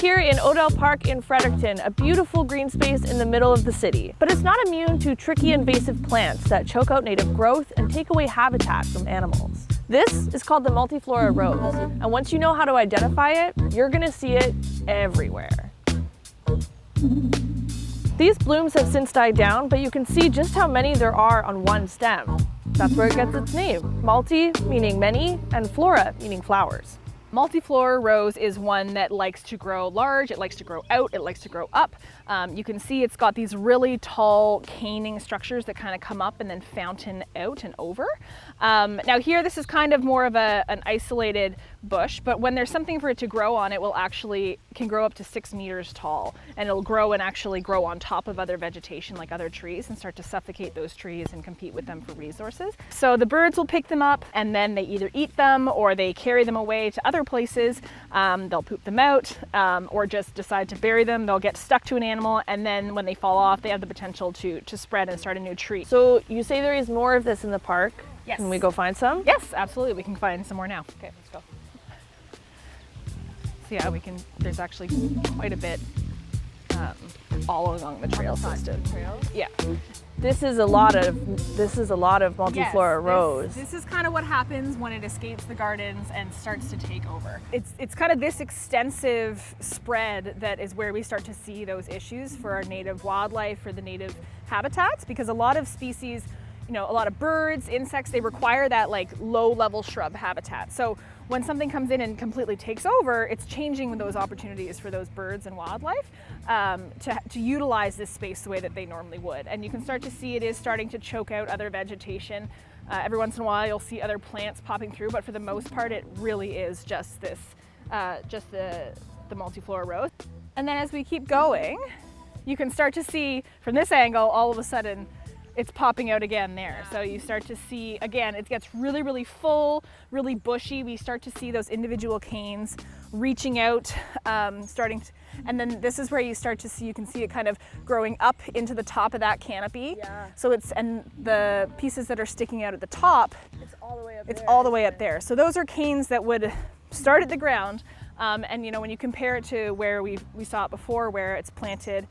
here in Odell Park in Fredericton, a beautiful green space in the middle of the city. But it's not immune to tricky invasive plants that choke out native growth and take away habitat from animals. This is called the multiflora rose, and once you know how to identify it, you're gonna see it everywhere. These blooms have since died down, but you can see just how many there are on one stem. That's where it gets its name. Multi meaning many, and flora meaning flowers. Multiflora rose is one that likes to grow large, it likes to grow out, it likes to grow up. You can see it's got these really tall caning structures that kind of come up and then fountain out and over. Now here, this is kind of more of an isolated bush, but when there's something for it to grow on, it will can grow up to 6 meters tall, and it'll grow and actually grow on top of other vegetation like other trees and start to suffocate those trees and compete with them for resources. So the birds will pick them up and then they either eat them or they carry them away to other places. They'll poop them out or just decide to bury them. They'll get stuck to an animal, and then when they fall off, they have the potential to spread and start a new tree. So you say there is more of this in the park? Yes. Can we go find some? Yes, absolutely. We can find some more now. Okay, let's go. So yeah, there's actually quite a bit all along the trail system. Yeah. This is a lot of multiflora rose. This is kind of what happens when it escapes the gardens and starts to take over. It's kind of this extensive spread that is where we start to see those issues for our native wildlife, for the native habitats, because a lot of species, a lot of birds, insects, they require that like low-level shrub habitat. So when something comes in and completely takes over, it's changing those opportunities for those birds and wildlife to utilize this space the way that they normally would. And you can start to see it is starting to choke out other vegetation. Every once in a while you'll see other plants popping through, but for the most part it really is just this, just the multiflora rose. And then as we keep going, you can start to see from this angle, all of a sudden, it's popping out again there. So you start to see, again, it gets really, really full, really bushy. We start to see those individual canes reaching out, and then this is where you start to see, you can see it kind of growing up into the top of that canopy. Yeah. So and the pieces that are sticking out at the top, It's all the way up it's there. all the way up there. So those are canes that would start at the ground, and when you compare it to where we saw it before, where it's planted,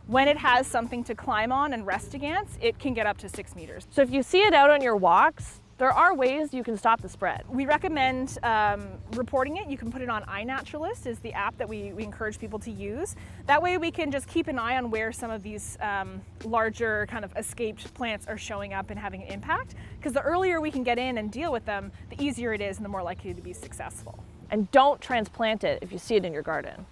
when it has something to climb on and rest against, it can get up to 6 meters. So if you see it out on your walks, there are ways you can stop the spread. We recommend reporting it. You can put it on iNaturalist, is the app that we encourage people to use. That way we can just keep an eye on where some of these larger kind of escaped plants are showing up and having an impact. Because the earlier we can get in and deal with them, the easier it is and the more likely to be successful. And don't transplant it if you see it in your garden.